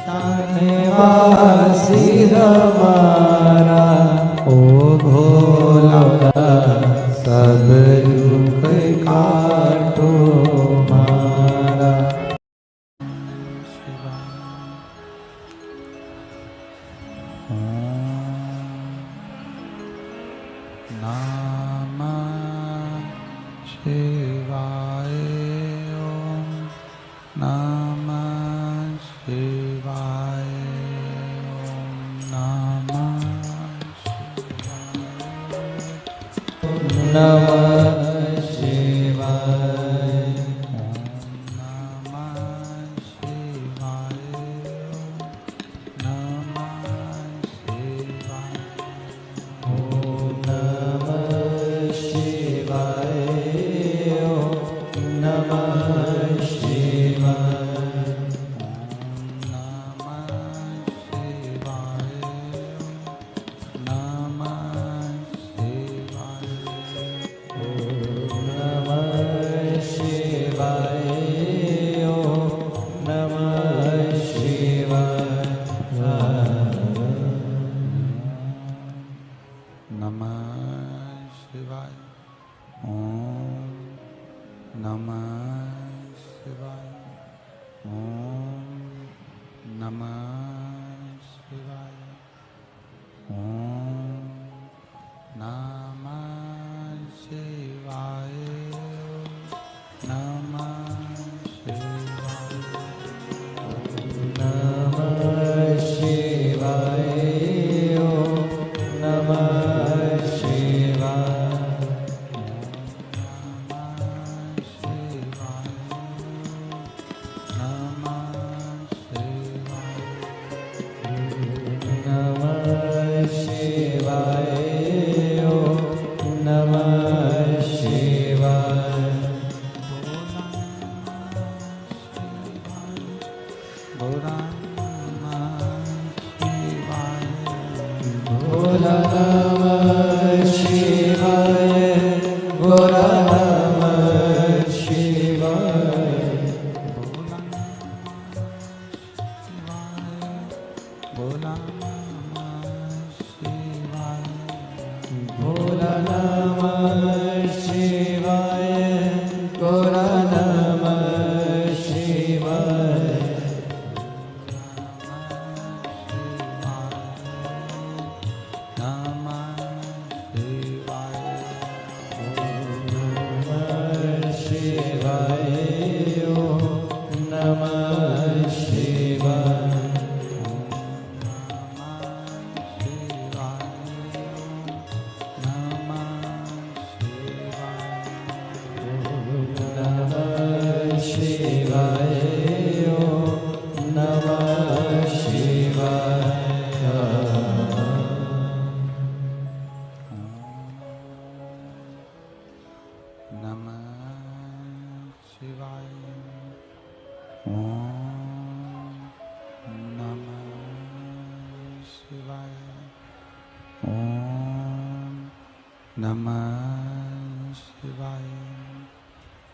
शानवासी हमारा ओ भोला सब दुख काटो मारा।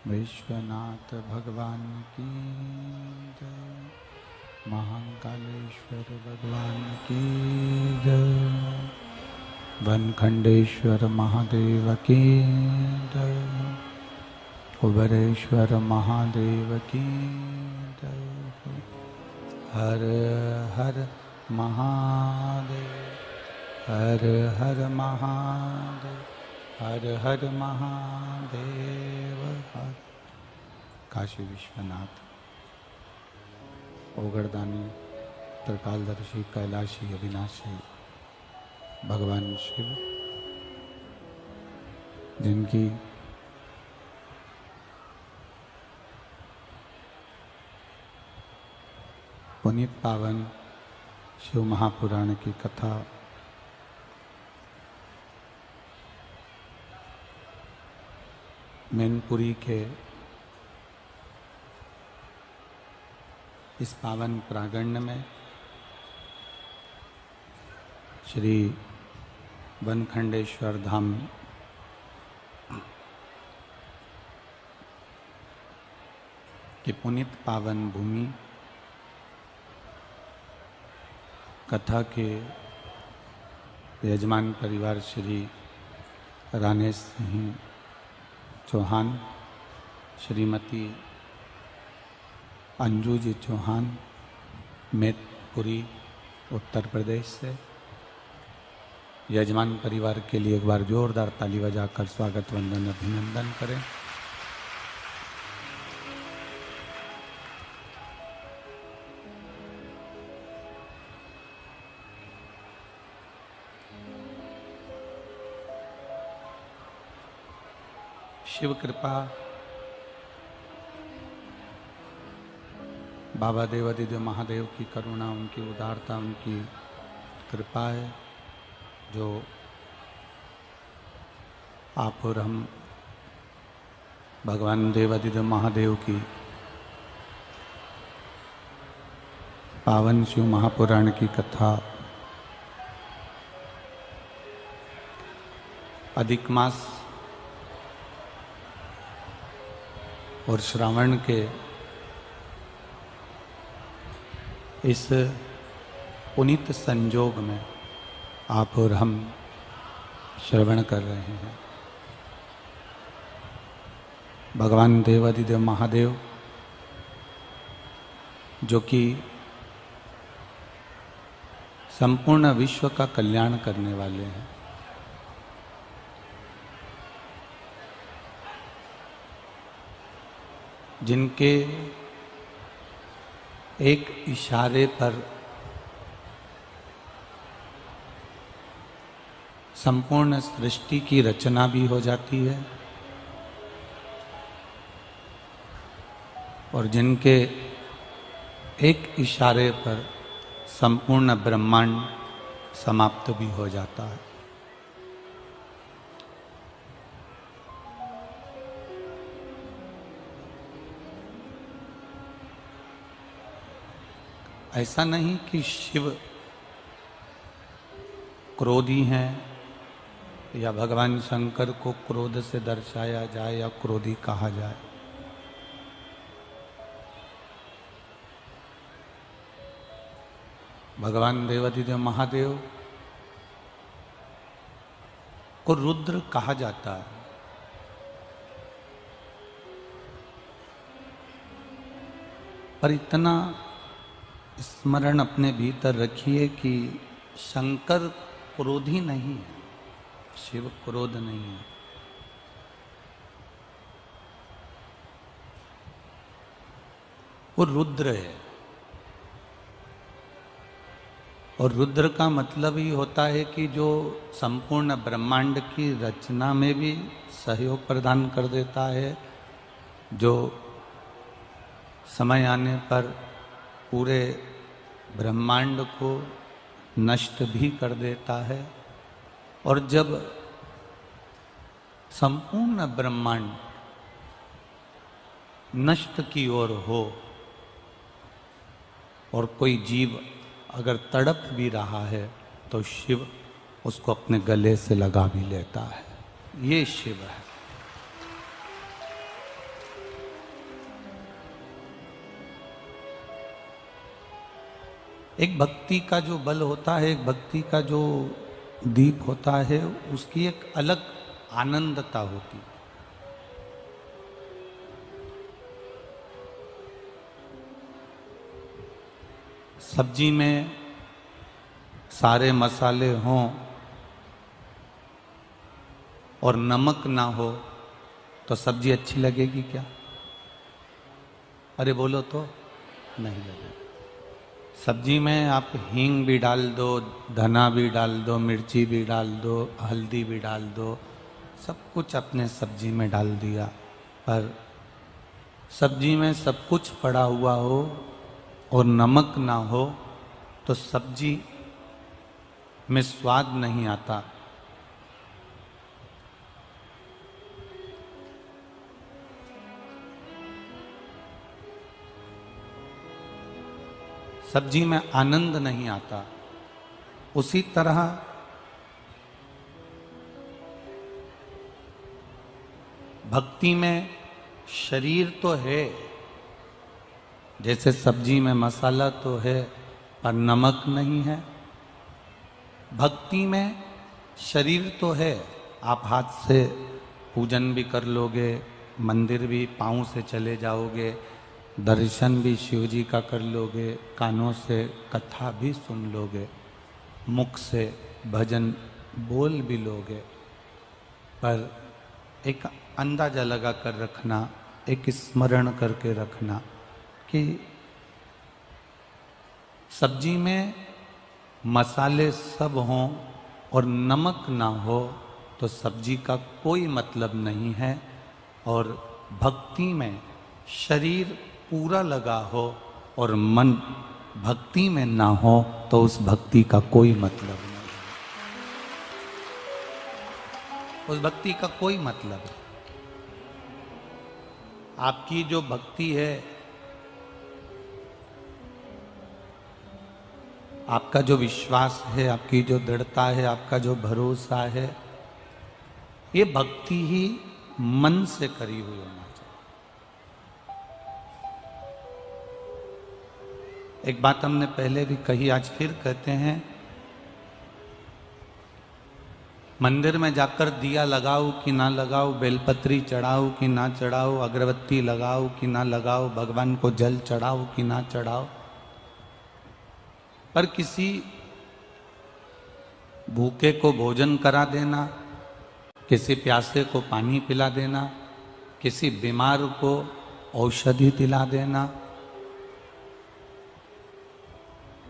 विश्वनाथ भगवान की जय। महाकालेश्वर भगवान की जय। वनखंडेश्वर महादेव की जय। कुबेरेश्वर महादेव की जय। हर हर महादेव, हर हर महादेव, हर हर महादेव हर। काशी विश्वनाथ, ओगरदानी, त्रिकालदर्शी, कैलाशी, अविनाशी भगवान शिव, जिनकी पुनीत पावन शिव महापुराण की कथा मैनपुरी के इस पावन प्रांगण में श्री वनखंडेश्वर धाम की पुनीत पावन भूमि कथा के यजमान परिवार श्री रानेश सिंह चौहान, श्रीमती अंजू जी चौहान, मैतपुरी उत्तर प्रदेश से। यजमान परिवार के लिए एक बार जोरदार ताली बजाकर स्वागत वंदन अभिनंदन करें। शिव कृपा, बाबा देवादिदेव महादेव की करुणा, उनकी उदारता, उनकी कृपा है जो आप और हम भगवान देवादिदेव महादेव की पावन शिव महापुराण की कथा अधिक मास और श्रावण के इस पुनीत संजोग में आप और हम श्रवण कर रहे हैं। भगवान देवादिदेव महादेव जो कि संपूर्ण विश्व का कल्याण करने वाले हैं, जिनके एक इशारे पर संपूर्ण सृष्टि की रचना भी हो जाती है और जिनके एक इशारे पर संपूर्ण ब्रह्मांड समाप्त भी हो जाता है। ऐसा नहीं कि शिव क्रोधी हैं या भगवान शंकर को क्रोध से दर्शाया जाए या क्रोधी कहा जाए। भगवान देवादिदेव महादेव को रुद्र कहा जाता है। पर इतना स्मरण अपने भीतर रखिए कि शंकर क्रोधी नहीं है, शिव क्रोध नहीं है। वो रुद्र है और रुद्र का मतलब ही होता है कि जो संपूर्ण ब्रह्मांड की रचना में भी सहयोग प्रदान कर देता है, जो समय आने पर पूरे ब्रह्मांड को नष्ट भी कर देता है और जब संपूर्ण ब्रह्मांड नष्ट की ओर हो और कोई जीव अगर तड़प भी रहा है तो शिव उसको अपने गले से लगा भी लेता है। ये शिव है। एक भक्ति का जो बल होता है, एक भक्ति का जो दीप होता है, उसकी एक अलग आनंदता होती है। सब्जी में सारे मसाले हों और नमक ना हो तो सब्जी अच्छी लगेगी क्या? अरे बोलो तो नहीं लगेगी। सब्जी में आप हींग भी डाल दो, धना भी डाल दो, मिर्ची भी डाल दो, हल्दी भी डाल दो, सब कुछ अपने सब्जी में डाल दिया, पर सब्जी में सब कुछ पड़ा हुआ हो और नमक ना हो तो सब्जी में स्वाद नहीं आता। सब्जी में आनंद नहीं आता। उसी तरह भक्ति में शरीर तो है, जैसे सब्जी में मसाला तो है पर नमक नहीं है, भक्ति में शरीर तो है, आप हाथ से पूजन भी कर लोगे, मंदिर भी पाँव से चले जाओगे, दर्शन भी शिव जी का कर लोगे, कानों से कथा भी सुन लोगे, मुख से भजन बोल भी लोगे, पर एक अंदाजा लगा कर रखना, एक स्मरण करके रखना कि सब्जी में मसाले सब हों और नमक ना हो तो सब्जी का कोई मतलब नहीं है, और भक्ति में शरीर पूरा लगा हो और मन भक्ति में ना हो तो उस भक्ति का कोई मतलब नहीं, उस भक्ति का कोई मतलब नहीं। आपकी जो भक्ति है, आपका जो विश्वास है, आपकी जो दृढ़ता है, आपका जो भरोसा है, ये भक्ति ही मन से करी हुई होना चाहिए। एक बात हमने पहले भी कही, आज फिर कहते हैं, मंदिर में जाकर दिया लगाओ कि ना लगाओ, बेलपत्री चढ़ाओ कि ना चढ़ाओ, अगरबत्ती लगाओ कि ना लगाओ, भगवान को जल चढ़ाओ कि ना चढ़ाओ, पर किसी भूखे को भोजन करा देना, किसी प्यासे को पानी पिला देना, किसी बीमार को औषधि दिला देना,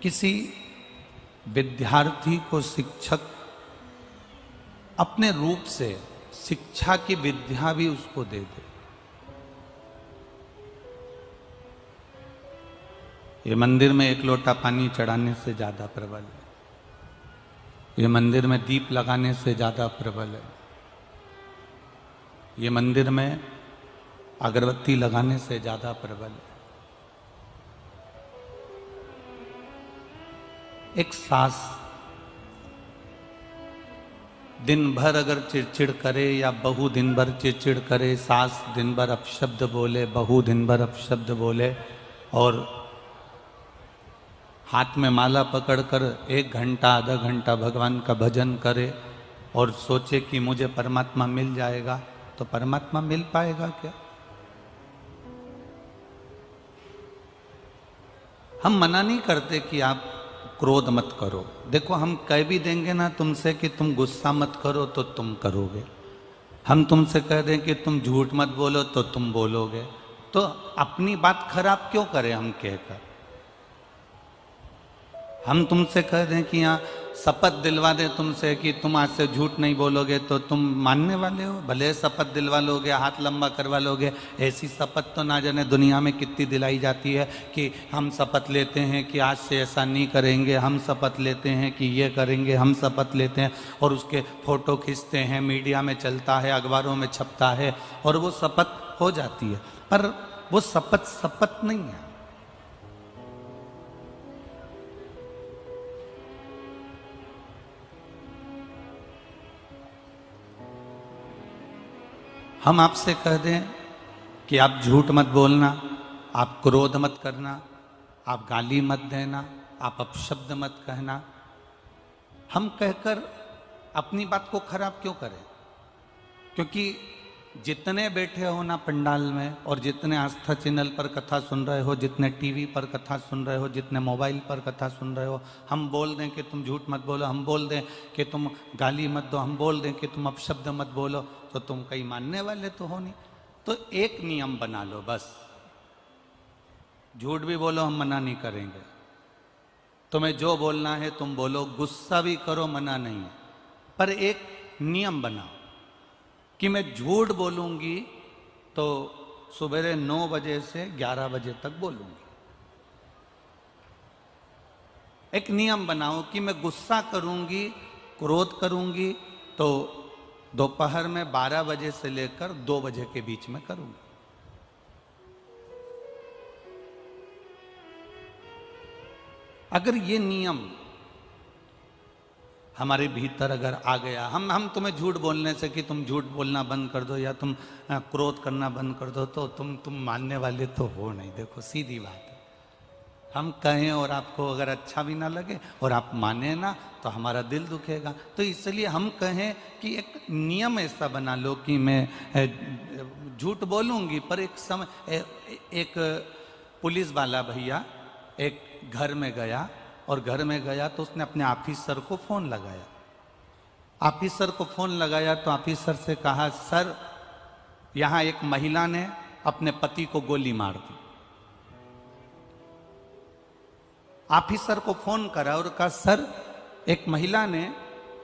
किसी विद्यार्थी को शिक्षक अपने रूप से शिक्षा की विद्या भी उसको दे दे, ये मंदिर में एक लोटा पानी चढ़ाने से ज्यादा प्रबल है, ये मंदिर में दीप लगाने से ज्यादा प्रबल है, ये मंदिर में अगरबत्ती लगाने से ज्यादा प्रबल है। एक सास दिन भर अगर चिड़चिड़ करे, या बहू दिन भर चिड़चिड़ करे, सास दिन भर अपशब्द बोले, बहू दिन भर अपशब्द बोले, और हाथ में माला पकड़कर 1 घंटा आधा घंटा भगवान का भजन करे और सोचे कि मुझे परमात्मा मिल जाएगा, तो परमात्मा मिल पाएगा क्या? हम मना नहीं करते कि आप क्रोध मत करो, देखो हम कह भी देंगे ना तुमसे कि तुम गुस्सा मत करो तो तुम करोगे, हम तुमसे कह दें कि तुम झूठ मत बोलो तो तुम बोलोगे, तो अपनी बात खराब क्यों करें हम कहकर? हम तुमसे कह दें कि यहाँ शपथ दिलवा दे तुमसे कि तुम आज से झूठ नहीं बोलोगे, तो तुम मानने वाले हो? भले शपथ दिलवा लोगे, हाथ लंबा करवा लोगे, ऐसी शपथ तो ना जाने दुनिया में कितनी दिलाई जाती है कि हम शपथ लेते हैं कि आज से ऐसा नहीं करेंगे, हम शपथ लेते हैं कि ये करेंगे, हम शपथ लेते हैं, और उसके फोटो खींचते हैं, मीडिया में चलता है, अखबारों में छपता है, और वो शपथ हो जाती है, पर वो शपथ शपथ नहीं है। हम आपसे कह दें कि आप झूठ मत बोलना, आप क्रोध मत करना, आप गाली मत देना, आप अपशब्द मत कहना, हम कहकर अपनी बात को खराब क्यों करें? क्योंकि जितने बैठे हो ना पंडाल में, और जितने आस्था चैनल पर कथा सुन रहे हो, जितने टीवी पर कथा सुन रहे हो, जितने मोबाइल पर कथा सुन रहे हो, हम बोल दें कि तुम झूठ मत बोलो, हम बोल दें कि तुम गाली मत दो, हम बोल दें कि तुम अपशब्द मत बोलो, तो तुम कहीं मानने वाले तो हो नहीं। तो एक नियम बना लो बस, झूठ भी बोलो हम मना नहीं करेंगे, तुम्हें जो बोलना है तुम बोलो, गुस्सा भी करो मना नहीं है, पर एक नियम बनाओ कि मैं झूठ बोलूंगी तो सुबह 9 बजे से 11 बजे तक बोलूंगी। एक नियम बनाओ कि मैं गुस्सा करूंगी, क्रोध करूंगी तो दोपहर में 12 बजे से लेकर 2 बजे के बीच में करूंगी। अगर ये नियम हमारे भीतर अगर आ गया, हम तुम्हें झूठ बोलने से कि तुम झूठ बोलना बंद कर दो या तुम क्रोध करना बंद कर दो, तो तुम मानने वाले तो हो नहीं। देखो सीधी बात है, हम कहें और आपको अगर अच्छा भी ना लगे और आप माने ना तो हमारा दिल दुखेगा। तो इसलिए हम कहें कि एक नियम ऐसा बना लो कि मैं झूठ बोलूंगी, पर एक समय एक पुलिस वाला भैया एक घर में गया, और घर में गया तो उसने अपने ऑफिसर को फोन लगाया। ऑफिसर को फोन लगाया तो ऑफिसर से कहा, सर यहां एक महिला ने अपने पति को गोली मार दी। ऑफिसर को फोन करा और कहा, सर एक महिला ने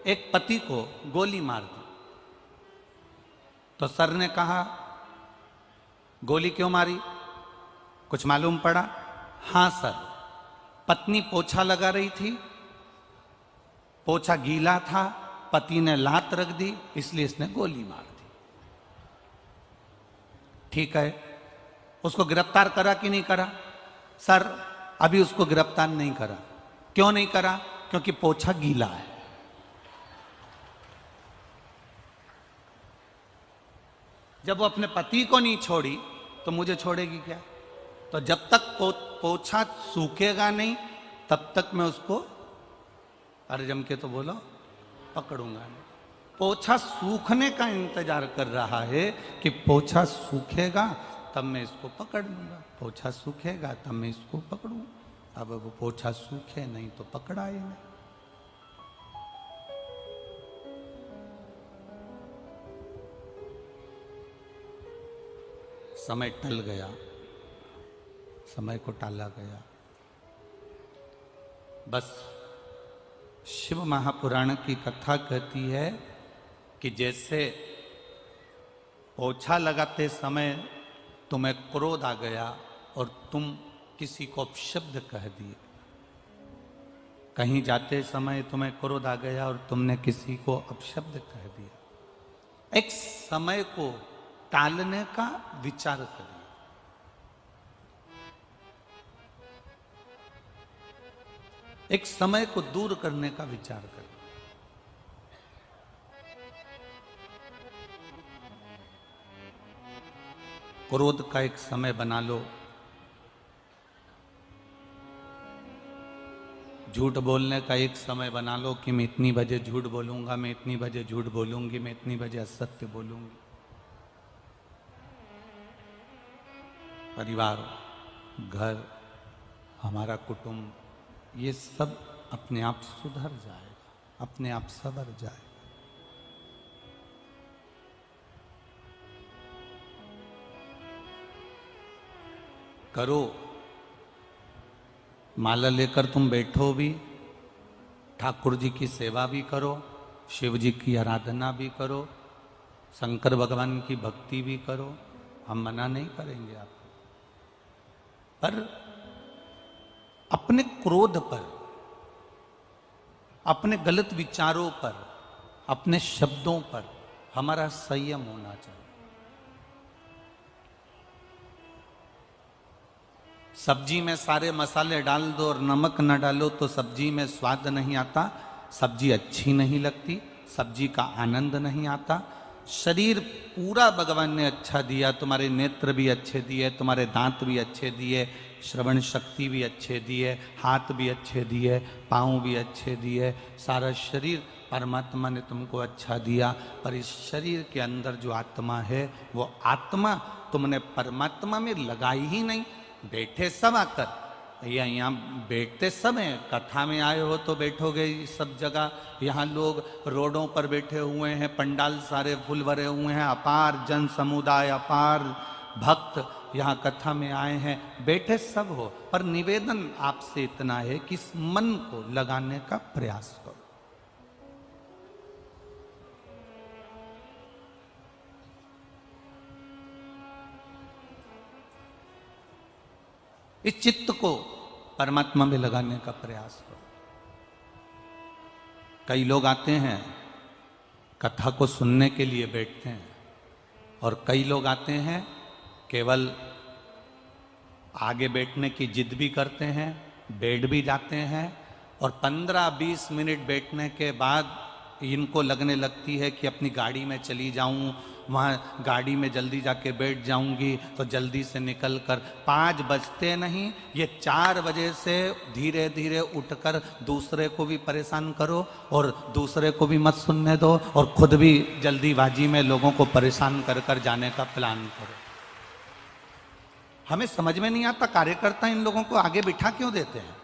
एक पति को गोली मार दी। तो सर ने कहा, गोली क्यों मारी, कुछ मालूम पड़ा? हां सर, पत्नी पोछा लगा रही थी, पोछा गीला था, पति ने लात रख दी, इसलिए इसने गोली मार दी। ठीक है, उसको गिरफ्तार करा कि नहीं करा? सर अभी उसको गिरफ्तार नहीं करा। क्यों नहीं करा? क्योंकि पोछा गीला है। जब वो अपने पति को नहीं छोड़ी तो मुझे छोड़ेगी क्या? तो जब तक पोछा सूखेगा नहीं तब तक मैं उसको, अरे जम के तो बोलो, पकड़ूंगा नहीं। पोछा सूखने का इंतजार कर रहा है कि पोछा सूखेगा तब मैं इसको पकड़ लूंगा, पोछा सूखेगा तब मैं इसको पकड़ूं। अब वो पोछा सूखे नहीं तो पकड़ा ही नहीं। समय टल गया, समय को टाला गया। बस शिव महापुराण की कथा कहती है कि जैसे पोछा लगाते समय तुम्हें क्रोध आ गया और तुम किसी को अपशब्द कह दिए, कहीं जाते समय तुम्हें क्रोध आ गया और तुमने किसी को अपशब्द कह दिया, एक समय को टालने का विचार करिए। एक समय को दूर करने का विचार करें। क्रोध का एक समय बना लो। झूठ बोलने का एक समय बना लो कि मैं इतनी बजे झूठ बोलूंगा, मैं इतनी बजे झूठ बोलूंगी, मैं इतनी बजे असत्य बोलूंगी। परिवार, घर, हमारा कुटुंब, ये सब अपने आप सुधर जाएगा, अपने आप सवर जाएगा। करो, माला लेकर तुम बैठो भी, ठाकुर जी की सेवा भी करो, शिव जी की आराधना भी करो, शंकर भगवान की भक्ति भी करो, हम मना नहीं करेंगे आपको। पर अपने क्रोध पर, अपने गलत विचारों पर, अपने शब्दों पर हमारा संयम होना चाहिए। सब्जी में सारे मसाले डाल दो और नमक न डालो तो सब्जी में स्वाद नहीं आता, सब्जी अच्छी नहीं लगती, सब्जी का आनंद नहीं आता। शरीर पूरा भगवान ने अच्छा दिया, तुम्हारे नेत्र भी अच्छे दिए, तुम्हारे दांत भी अच्छे दिए, श्रवण शक्ति भी अच्छे दिए, हाथ भी अच्छे दिए, पाँव भी अच्छे दिए, सारा शरीर परमात्मा ने तुमको अच्छा दिया। पर इस शरीर के अंदर जो आत्मा है, वो आत्मा तुमने परमात्मा में लगाई ही नहीं। बैठे सब आकर यहाँ बैठते सब हैं, कथा में आए हो तो बैठोगे सब जगह। यहाँ लोग रोडों पर बैठे हुए हैं, पंडाल सारे फुल भरे हुए हैं, अपार जन समुदाय, अपार भक्त यहाँ कथा में आए हैं, बैठे सब हो। पर निवेदन आपसे इतना है कि इस मन को लगाने का प्रयास करो। इस चित्त को परमात्मा में लगाने का प्रयास करो। कई लोग आते हैं, कथा को सुनने के लिए बैठते हैं, और कई लोग आते हैं केवल आगे बैठने की जिद भी करते हैं, बैठ भी जाते हैं, और 15-20 मिनट बैठने के बाद इनको लगने लगती है कि अपनी गाड़ी में चली जाऊं, वहाँ गाड़ी में जल्दी जाके बैठ जाऊंगी तो जल्दी से निकल कर 5 बजते नहीं, ये 4 बजे से धीरे धीरे उठकर दूसरे को भी परेशान करो और दूसरे को भी मत सुनने दो और खुद भी जल्दीबाजी में लोगों को परेशान कर कर जाने का प्लान करो। हमें समझ में नहीं आता कार्यकर्ता इन लोगों को आगे बिठा क्यों देते हैं।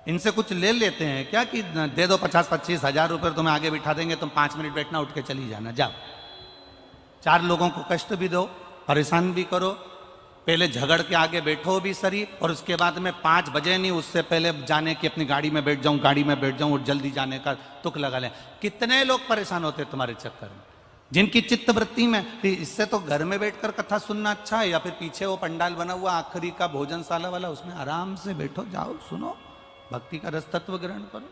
इनसे कुछ ले लेते हैं क्या कि दे दो 50-25 हजार रुपए तुम्हें आगे बिठा देंगे, तुम 5 मिनट बैठना, उठ के चली जाना, जाओ। 4 लोगों को कष्ट भी दो, परेशान भी करो, पहले झगड़ के आगे बैठो भी सही और उसके बाद में 5 बजे नहीं, उससे पहले जाने की अपनी गाड़ी में बैठ जाऊं, गाड़ी में बैठ जाऊं और जल्दी जाने का तुक लगा लें। कितने लोग परेशान होते तुम्हारे चक्कर में, जिनकी चित्त वृत्ति में इससे तो घर में बैठकर कथा सुनना अच्छा है, या फिर पीछे वो पंडाल बना हुआ आखिरी का भोजनशाला वाला, उसमें आराम से बैठो, जाओ, सुनो, भक्ति का रस तत्व ग्रहण करो।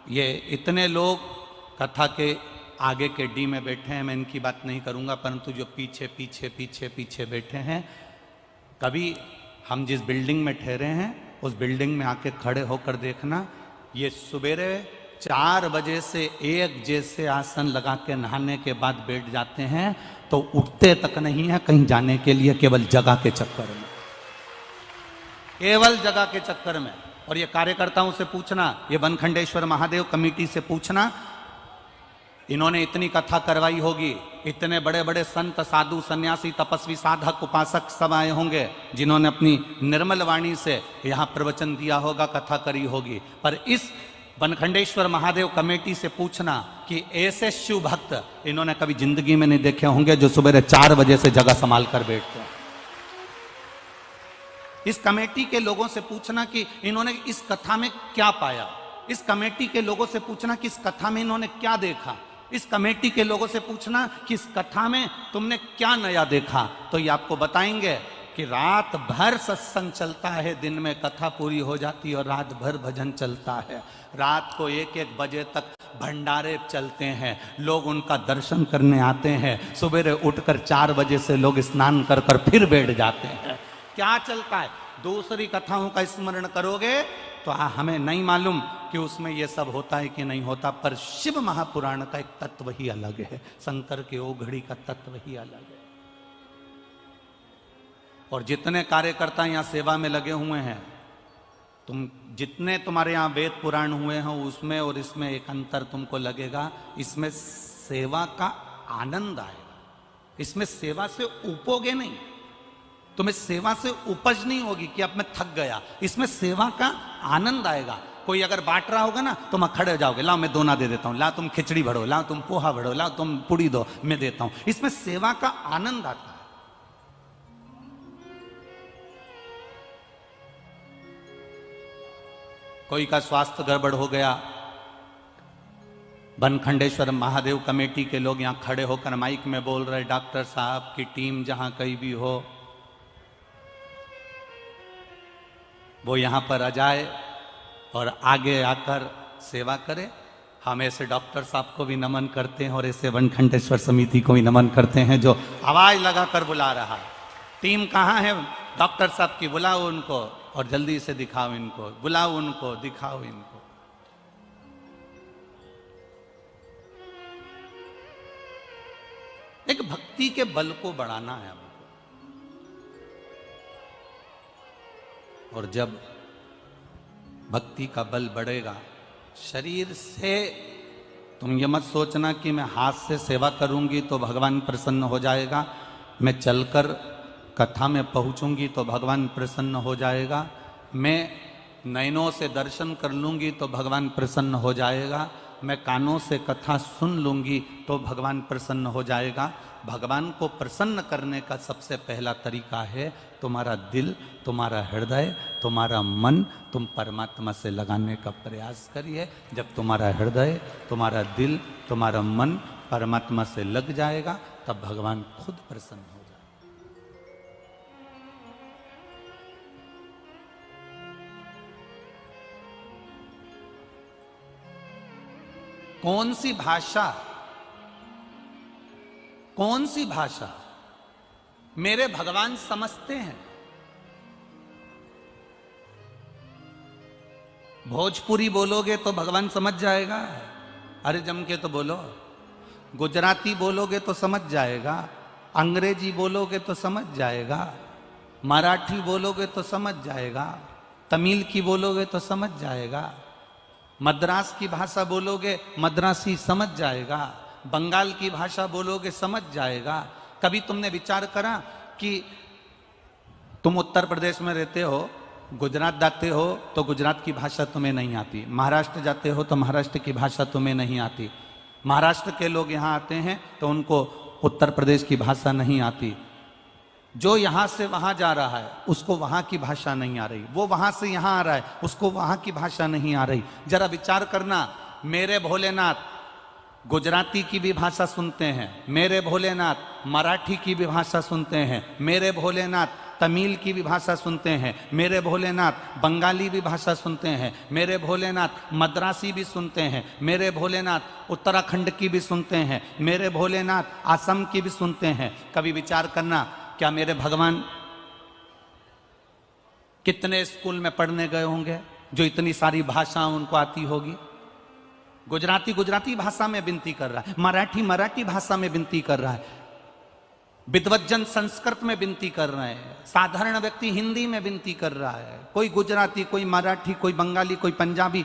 ये इतने लोग कथा के आगे के डी में बैठे हैं, मैं इनकी बात नहीं करूंगा, परंतु जो पीछे पीछे पीछे पीछे बैठे हैं, कभी हम जिस बिल्डिंग में ठहरे हैं उस बिल्डिंग में आके खड़े होकर देखना, ये सुबेरे 4 बजे से एक जैसे आसन लगा के नहाने के बाद बैठ जाते हैं तो उठते तक नहीं है कहीं जाने के लिए, केवल जगह के चक्कर में, केवल जगह के चक्कर में। और ये कार्यकर्ताओं से पूछना, ये बनखंडेश्वर महादेव कमेटी से पूछना, इन्होंने इतनी कथा करवाई होगी, इतने बड़े बड़े संत साधु सन्यासी तपस्वी साधक उपासक सब आए होंगे जिन्होंने अपनी निर्मल वाणी से यहां प्रवचन दिया होगा, कथा करी होगी, पर इस बनखंडेश्वर महादेव कमेटी से पूछना कि ऐसे शिव भक्त इन्होंने कभी जिंदगी में नहीं देखे होंगे जो सुबह 4 बजे से जगह संभाल कर बैठते हैं। इस कमेटी के लोगों से पूछना कि इन्होंने इस कथा में क्या पाया, इस कमेटी के लोगों से पूछना कि इस कथा में इन्होंने क्या देखा, इस कमेटी के लोगों से पूछना कि इस कथा में तुमने क्या नया देखा, तो ये आपको बताएंगे कि रात भर सत्संग चलता है, दिन में कथा पूरी हो जाती है और रात भर भजन चलता है, रात को 1-1 बजे तक भंडारे चलते हैं, लोग उनका दर्शन करने आते हैं, सुबह उठकर 4 बजे से लोग स्नान कर कर फिर बैठ जाते हैं। क्या चलता है? दूसरी कथाओं का स्मरण करोगे तो हमें नहीं मालूम कि उसमें यह सब होता है कि नहीं होता, पर शिव महापुराण का एक तत्व ही अलग है, शंकर के ओघड़ी का तत्व ही अलग है। और जितने कार्यकर्ता यहाँ सेवा में लगे हुए हैं, जितने तुम्हारे यहाँ वेद पुराण हुए हैं उसमें और इसमें एक अंतर तुमको लगेगा, इसमें सेवा का आनंद आएगा, इसमें सेवा से उपोगे नहीं, तुम्हें सेवा से उपज नहीं होगी कि अब मैं थक गया, इसमें सेवा का आनंद आएगा। कोई अगर बांट रहा होगा ना, तुम खड़े हो जाओगे, लाओ मैं दोना दे देता हूं, लाओ तुम खिचड़ी भरो, लाओ तुम पोहा भरो, लाओ तुम पूड़ी दो, मैं देता हूं, इसमें सेवा का आनंद आता है। कोई का स्वास्थ्य गड़बड़ हो गया, बनखंडेश्वर महादेव कमेटी के लोग यहां खड़े होकर माइक में बोल रहे, डॉक्टर साहब की टीम जहां कहीं भी हो वो यहां पर आ जाए और आगे आकर सेवा करे। हम ऐसे डॉक्टर साहब को भी नमन करते हैं और ऐसे बनखंडेश्वर समिति को भी नमन करते हैं जो आवाज लगाकर बुला रहा है। टीम कहाँ है डॉक्टर साहब की? बुलाओ उनको और जल्दी से दिखाओ इनको, बुलाओ उनको, दिखाओ इनको। एक भक्ति के बल को बढ़ाना है हमको, और जब भक्ति का बल बढ़ेगा, शरीर से तुम ये मत सोचना कि मैं हाथ से सेवा करूंगी तो भगवान प्रसन्न हो जाएगा, मैं चलकर कथा में पहुंचूंगी तो भगवान प्रसन्न हो जाएगा, मैं नयनों से दर्शन कर लूंगी तो भगवान प्रसन्न हो जाएगा, मैं कानों से कथा सुन लूंगी तो भगवान प्रसन्न हो जाएगा। भगवान को प्रसन्न करने का सबसे पहला तरीका है तुम्हारा दिल, तुम्हारा हृदय, तुम्हारा मन, तुम परमात्मा से लगाने का प्रयास करिए। जब तुम्हारा हृदय, तुम्हारा दिल, तुम्हारा मन परमात्मा से लग जाएगा तब भगवान खुद प्रसन्न हो जाएगा। कौन सी भाषा, कौन सी भाषा मेरे भगवान समझते हैं? भोजपुरी बोलोगे तो भगवान समझ जाएगा, अरे जम के तो बोलो। गुजराती बोलोगे तो समझ जाएगा, अंग्रेजी बोलोगे तो समझ जाएगा, मराठी बोलोगे तो समझ जाएगा, तमिल की बोलोगे तो समझ जाएगा, मद्रास की भाषा बोलोगे मद्रासी समझ जाएगा, बंगाल की भाषा बोलोगे समझ जाएगा। कभी तुमने विचार करा कि तुम उत्तर प्रदेश में रहते हो, गुजरात जाते हो तो गुजरात की भाषा तुम्हें नहीं आती, महाराष्ट्र जाते हो तो महाराष्ट्र की भाषा तुम्हें नहीं आती, महाराष्ट्र के लोग यहाँ आते हैं तो उनको उत्तर प्रदेश की भाषा नहीं आती, जो यहाँ से वहाँ जा रहा है उसको वहाँ की भाषा नहीं आ रही, वो वहाँ से यहाँ आ रहा है उसको वहाँ की भाषा नहीं आ रही। जरा विचार करना, मेरे भोलेनाथ गुजराती की भी भाषा सुनते हैं, मेरे भोलेनाथ मराठी की भी भाषा सुनते हैं, मेरे भोलेनाथ तमिल की भी भाषा सुनते हैं, मेरे भोलेनाथ बंगाली भी भाषा सुनते हैं, मेरे भोलेनाथ मद्रासी भी सुनते हैं, मेरे भोलेनाथ उत्तराखंड की भी सुनते हैं, मेरे भोलेनाथ असम की भी सुनते हैं। कभी विचार करना, क्या मेरे भगवान कितने स्कूल में पढ़ने गए होंगे जो इतनी सारी भाषा उनको आती होगी। गुजराती गुजराती भाषा में विनती कर रहा है, मराठी मराठी भाषा में विनती कर रहा है, विद्वज्जन संस्कृत में विनती कर रहे हैं, साधारण व्यक्ति हिंदी में विनती कर रहा है, कोई गुजराती, कोई मराठी, कोई बंगाली, कोई पंजाबी,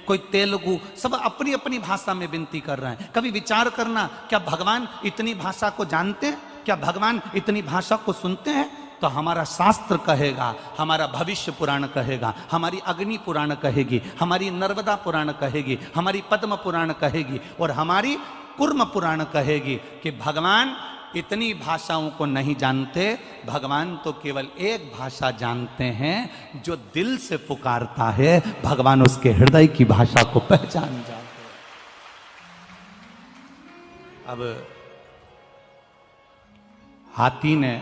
कोई तेलुगु, सब अपनी अपनी भाषा में विनती कर रहे हैं। कभी विचार करना, क्या भगवान इतनी भाषा को जानते हैं? क्या भगवान इतनी भाषा को सुनते हैं? तो हमारा शास्त्र कहेगा, हमारा भविष्य पुराण कहेगा, हमारी अग्नि पुराण कहेगी, हमारी नर्मदा पुराण कहेगी, हमारी पद्म पुराण कहेगी और हमारी कुर्म पुराण कहेगी कि भगवान इतनी भाषाओं को नहीं जानते, भगवान तो केवल एक भाषा जानते हैं, जो दिल से पुकारता है भगवान उसके हृदय की भाषा को पहचान जाते हैं। अब हाथी ने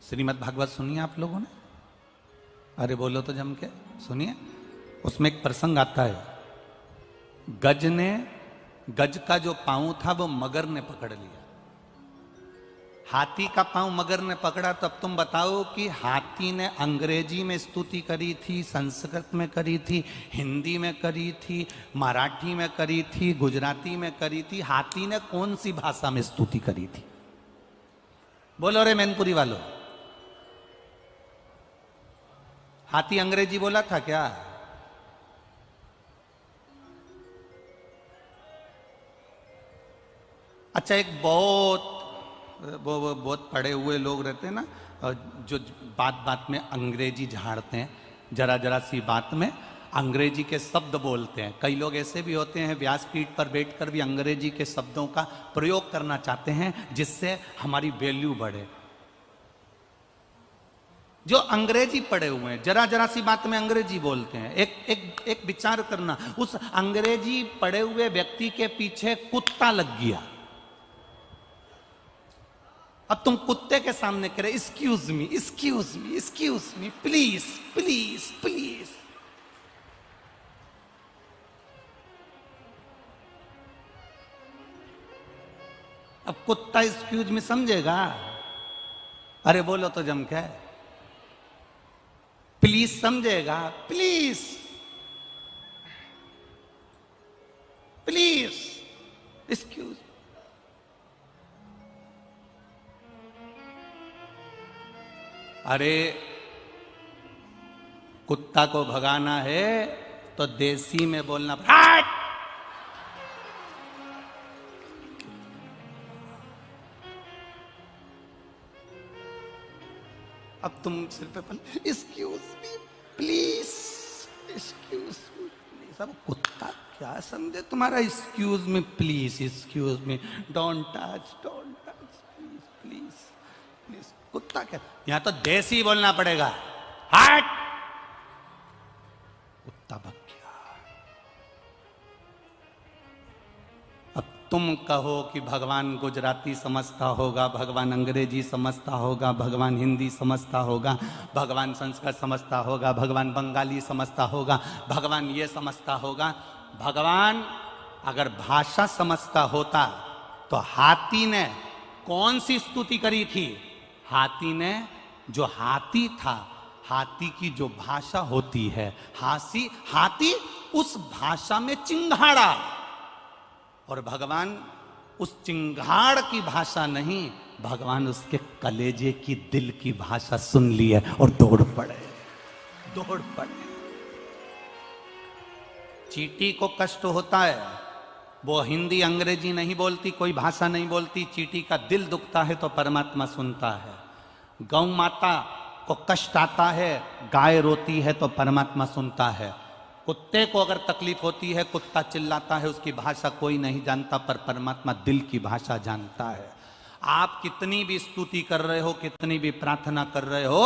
श्रीमद् भागवत सुनिए आप लोगों ने? अरे बोलो तो जम के सुनिए। उसमें एक प्रसंग आता है, गज का जो पांव था वो मगर ने पकड़ लिया, हाथी का पांव मगर ने पकड़ा। तब तुम बताओ कि हाथी ने अंग्रेजी में स्तुति करी थी, संस्कृत में करी थी, हिंदी में करी थी, मराठी में करी थी, गुजराती में करी थी, हाथी ने कौन सी भाषा में स्तुति करी थी? बोलो रे मैनपुरी वालों, हाथी अंग्रेजी बोला था क्या? अच्छा, एक बहुत पढ़े हुए लोग रहते हैं ना, जो बात बात में अंग्रेजी झाड़ते हैं, जरा जरा सी बात में अंग्रेजी के शब्द बोलते हैं। कई लोग ऐसे भी होते हैं, व्यासपीठ पर बैठकर भी अंग्रेजी के शब्दों का प्रयोग करना चाहते हैं जिससे हमारी वैल्यू बढ़े। जो अंग्रेजी पढ़े हुए हैं, जरा जरा सी बात में अंग्रेजी बोलते हैं। एक विचार करना, उस अंग्रेजी पढ़े हुए व्यक्ति के पीछे कुत्ता लग गया। अब तुम कुत्ते के सामने कह रहे excuse me, excuse me, excuse me, please please please. अब कुत्ता एक्सक्यूज मी समझेगा? अरे बोलो तो जम के, प्लीज समझेगा? Please please excuse. अरे कुत्ता को भगाना है तो देसी में बोलना। हट! अब तुम सिर पे excuse me please, excuse me please. अब कुत्ता क्या समझे तुम्हारा excuse me please, excuse me, don't touch, please please please. कुत्ता क्या, यहां तो देसी बोलना पड़ेगा। हट! कुत्ता भग गया। अब तुम कहो कि भगवान गुजराती समझता होगा, भगवान अंग्रेजी समझता होगा, भगवान हिंदी समझता होगा, भगवान संस्कृत समझता होगा, भगवान बंगाली समझता होगा, भगवान ये समझता होगा। भगवान अगर भाषा समझता होता तो हाथी ने कौन सी स्तुति करी थी? हाथी ने, जो हाथी था, हाथी की जो भाषा होती है, हाथी उस भाषा में चिंघाड़ा, और भगवान उस चिंगाड़ की भाषा नहीं, भगवान उसके कलेजे की, दिल की भाषा सुन ली है और दौड़ पड़े। चींटी को कष्ट होता है, वो हिंदी अंग्रेजी नहीं बोलती, कोई भाषा नहीं बोलती, चींटी का दिल दुखता है तो परमात्मा सुनता है। गौ माता को कष्ट आता है, गाय रोती है तो परमात्मा सुनता है। कुत्ते को अगर तकलीफ होती है, कुत्ता चिल्लाता है, उसकी भाषा कोई नहीं जानता, पर परमात्मा दिल की भाषा जानता है। आप कितनी भी स्तुति कर रहे हो, कितनी भी प्रार्थना कर रहे हो,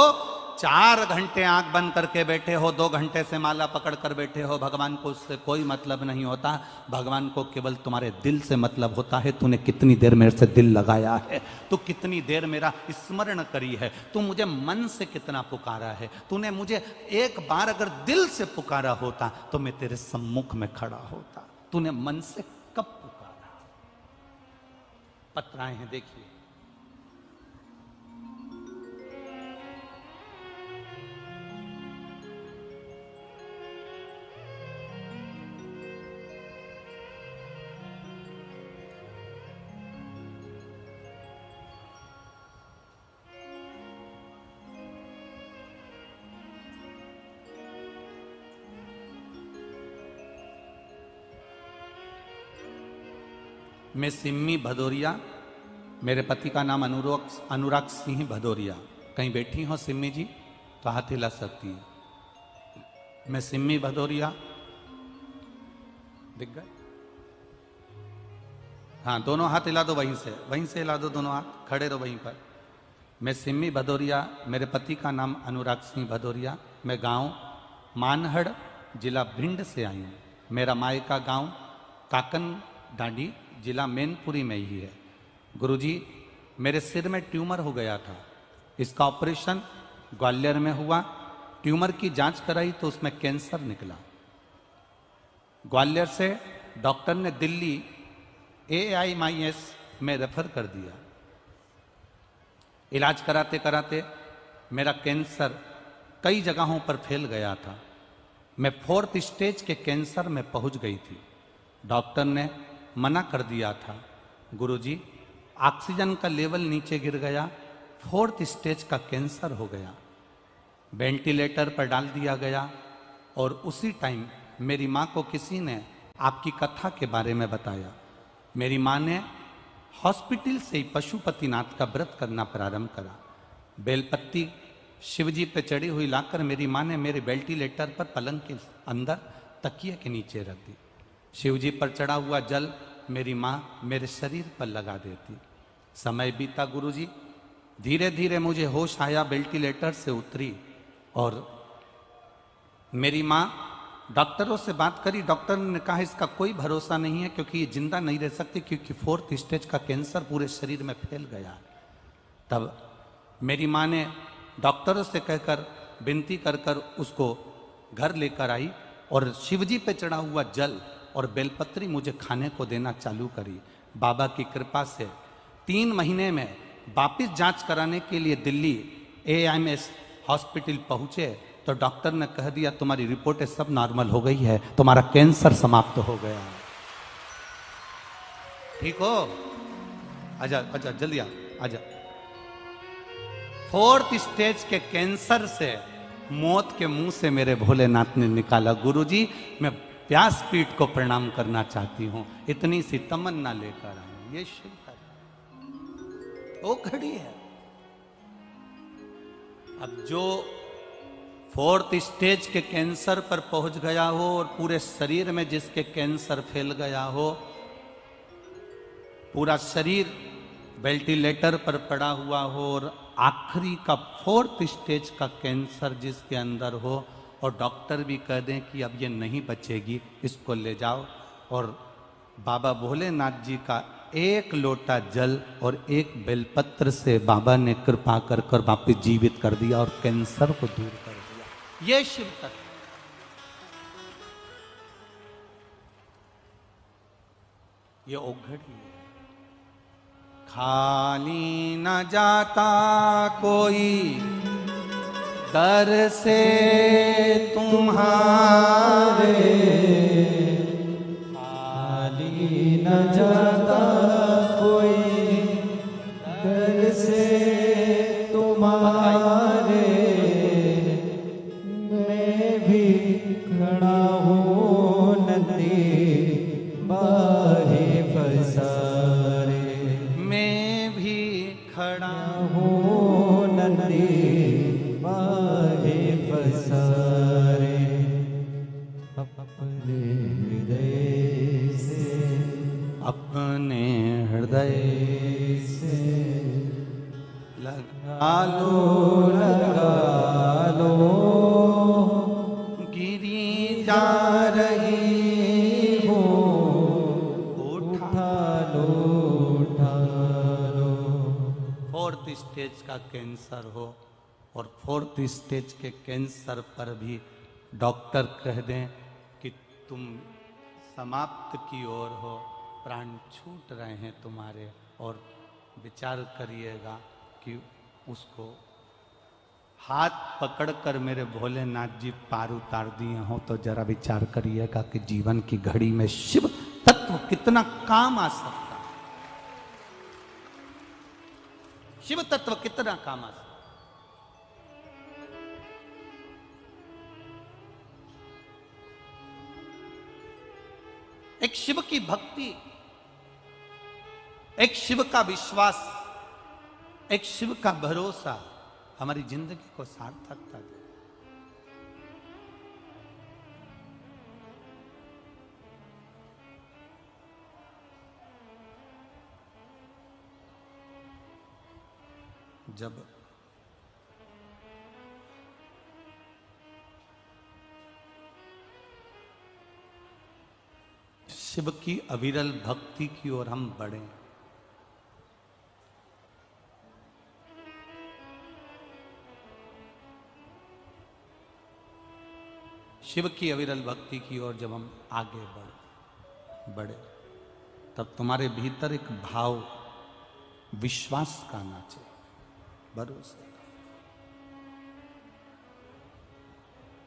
4 घंटे आंख बंद करके बैठे हो, 2 घंटे से माला पकड़ कर बैठे हो, भगवान को उससे कोई मतलब नहीं होता। भगवान को केवल तुम्हारे दिल से मतलब होता है। तूने कितनी देर मेरे से दिल लगाया है, तू कितनी देर मेरा स्मरण करी है, तू मुझे मन से कितना पुकारा है। तूने मुझे एक बार अगर दिल से पुकारा होता तो मैं तेरे सम्मुख में खड़ा होता। तूने मन से कब पुकारा? पत्राएं हैं, देखिए। मैं सिम्मी भदौरिया, मेरे पति का नाम अनुराग सिंह भदौरिया। कहीं बैठी हो सिम्मी जी तो हाथ हिला सकती है। मैं सिम्मी भदौरिया, दिख गए? हाँ, दोनों हाथ हिला दो, वहीं से हिला दो दोनों हाथ, खड़े रहो वहीं पर। मैं सिम्मी भदौरिया, मेरे पति का नाम अनुराग सिंह भदौरिया। मैं गांव मानहड़, जिला भिंड से आई हूँ। मेरा मायका गांव काकन डांडी, जिला मैनपुरी में ही है। गुरुजी, मेरे सिर में ट्यूमर हो गया था, इसका ऑपरेशन ग्वालियर में हुआ। ट्यूमर की जांच कराई तो उसमें कैंसर निकला। ग्वालियर से डॉक्टर ने दिल्ली AIMS में रेफर कर दिया। इलाज कराते कराते मेरा कैंसर कई जगहों पर फैल गया था। मैं 4th स्टेज के कैंसर में पहुंच गई थी। डॉक्टर ने मना कर दिया था, गुरुजी ऑक्सीजन का लेवल नीचे गिर गया, 4th स्टेज का कैंसर हो गया। वेंटिलेटर पर डाल दिया गया। और उसी टाइम मेरी माँ को किसी ने आपकी कथा के बारे में बताया। मेरी माँ ने हॉस्पिटल से ही पशुपतिनाथ का व्रत करना प्रारंभ करा। बेलपत्ती शिवजी पे चढ़ी हुई लाकर मेरी माँ ने मेरे वेंटिलेटर पर पलंग के अंदर तकिए के नीचे रख दी। शिवजी पर चढ़ा हुआ जल मेरी माँ मेरे शरीर पर लगा देती। समय बीता गुरुजी, धीरे धीरे मुझे होश आया, वेंटिलेटर से उतरी और मेरी माँ डॉक्टरों से बात करी। डॉक्टर ने कहा इसका कोई भरोसा नहीं है क्योंकि ये जिंदा नहीं रह सकती, क्योंकि 4th स्टेज का कैंसर पूरे शरीर में फैल गया। तब मेरी माँ ने डॉक्टरों से कहकर विनती कर कर उसको घर लेकर आई और शिवजी पे चढ़ा हुआ जल और बेलपत्री मुझे खाने को देना चालू करी। बाबा की कृपा से 3 महीने में वापिस जांच कराने के लिए दिल्ली AIMS हॉस्पिटल पहुंचे तो डॉक्टर ने कह दिया तुम्हारी रिपोर्टें सब नॉर्मल हो गई है, तुम्हारा कैंसर समाप्त हो गया है। ठीक हो? आजा आजा जल्दी आजा। 4th स्टेज के कैंसर से मौत के मुंह से मेरे भोलेनाथ ने निकाला। गुरुजी, मैं व्यासपीठ को प्रणाम करना चाहती हूँ, इतनी सी तमन्ना लेकर आई। ये शिव का वो घड़ी है। अब जो 4th स्टेज के कैंसर पर पहुंच गया हो और पूरे शरीर में जिसके कैंसर फैल गया हो, पूरा शरीर वेंटिलेटर पर पड़ा हुआ हो और आखिरी का 4th स्टेज का कैंसर जिसके अंदर हो और डॉक्टर भी कह दें कि अब ये नहीं बचेगी, इसको ले जाओ, और बाबा भोलेनाथ जी का 1 लोटा जल और 1 बेलपत्र से बाबा ने कृपा कर कर वापिस जीवित कर दिया और कैंसर को दूर कर दिया। ये शिव तत्व। ये ओघड़ी है। खाली न जाता कोई दर से तुम्हारे, खाली न जाता कोई दर से तुम्हारे, मैं भी खड़ा हूँ नदी बाहे फसारे, मैं भी खड़ा हूँ नदी बाहे फसारे, अपने हृदय से, अपने हृदय से लगा लो, लगा लो, गिरी जा रही हो, उठा उठा लो। फोर्थ स्टेज का कैंसर हो और फोर्थ स्टेज के कैंसर पर भी डॉक्टर कह दें कि तुम समाप्त की ओर हो, प्राण छूट रहे हैं तुम्हारे, और विचार करिएगा कि उसको हाथ पकड़कर मेरे भोलेनाथ जी पार उतार दिए हो, तो जरा विचार करिएगा कि जीवन की घड़ी में शिव तत्व कितना काम आ सकता है, शिव तत्व कितना काम आ सकता है। एक शिव की भक्ति, एक शिव का विश्वास, एक शिव का भरोसा हमारी जिंदगी को सार्थकता दे। जब शिव की अविरल भक्ति की ओर हम बढ़े, शिव की अविरल भक्ति की ओर जब हम आगे बढ़े, तब तुम्हारे भीतर एक भाव विश्वास का नाचे, भरोसे का।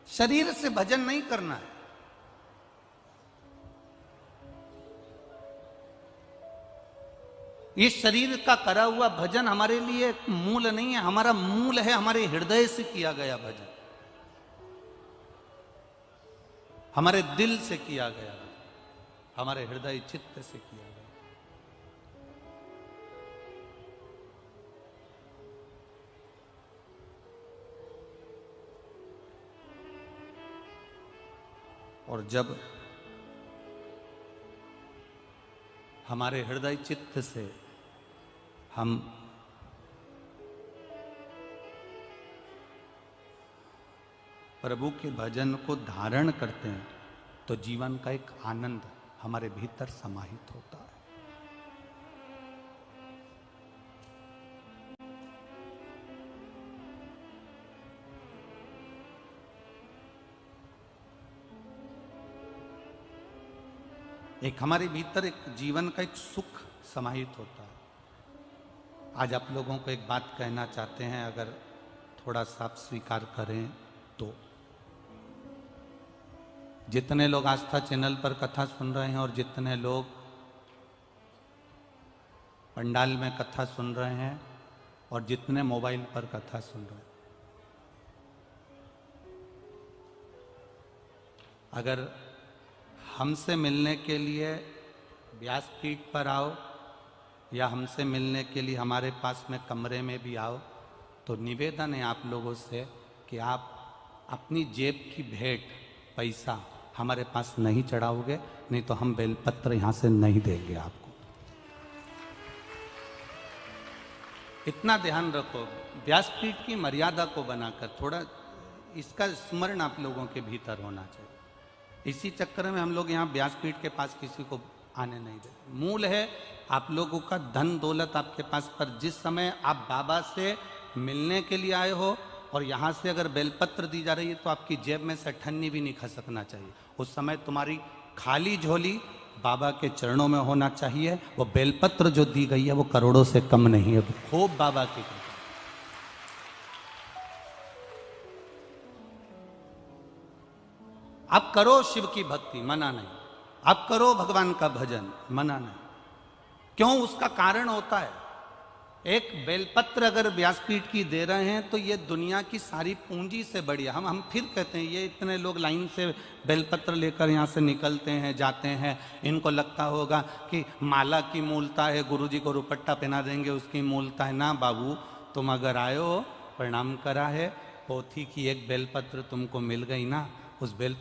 शरीर से भजन नहीं करना है, ये शरीर का करा हुआ भजन हमारे लिए एक मूल नहीं है, हमारा मूल है हमारे हृदय से किया गया भजन, हमारे दिल से किया गया भजन, हमारे हृदय चित्त से किया गया। और जब हमारे हृदय चित्त से हम प्रभु के भजन को धारण करते हैं, तो जीवन का एक आनंद हमारे भीतर समाहित होता है। एक हमारे भीतर एक जीवन का एक सुख समाहित होता है। आज आप लोगों को एक बात कहना चाहते हैं, अगर थोड़ा सा आप स्वीकार करें तो, जितने लोग आस्था चैनल पर कथा सुन रहे हैं और जितने लोग पंडाल में कथा सुन रहे हैं और जितने मोबाइल पर कथा सुन रहे हैं, अगर हमसे मिलने के लिए व्यासपीठ पर आओ या हमसे मिलने के लिए हमारे पास में कमरे में भी आओ, तो निवेदन है आप लोगों से कि आप अपनी जेब की भेंट पैसा हमारे पास नहीं चढ़ाओगे, नहीं तो हम बेलपत्र यहाँ से नहीं देंगे आपको। इतना ध्यान रखो, व्यासपीठ की मर्यादा को बनाकर थोड़ा इसका स्मरण आप लोगों के भीतर होना चाहिए। इसी चक्कर में हम लोग यहाँ व्यासपीठ के पास किसी को आने नहीं देते। मूल है आप लोगों का धन दौलत आपके पास, पर जिस समय आप बाबा से मिलने के लिए आए हो और यहाँ से अगर बेलपत्र दी जा रही है, तो आपकी जेब में से अठन्नी भी नहीं खसकना चाहिए। उस समय तुम्हारी खाली झोली बाबा के चरणों में होना चाहिए। वो बेलपत्र जो दी गई है वो करोड़ों से कम नहीं है, वो खूब बाबा की कृपा। आप करो शिव की भक्ति, मना नहीं। आप करो भगवान का भजन, मना नहीं। क्यों? उसका कारण होता है। एक बेलपत्र अगर व्यासपीठ की दे रहे हैं तो ये दुनिया की सारी पूंजी से बढ़िया। हम फिर कहते हैं, ये इतने लोग लाइन से बेलपत्र लेकर यहाँ से निकलते हैं, जाते हैं, इनको लगता होगा कि माला की मूलता है, गुरुजी को रुपट्टा पहना देंगे उसकी मूलता है। ना बाबू, तुम अगर आए हो, प्रणाम करा है, पोथी की एक बेलपत्र तुमको मिल गई ना, उस बेल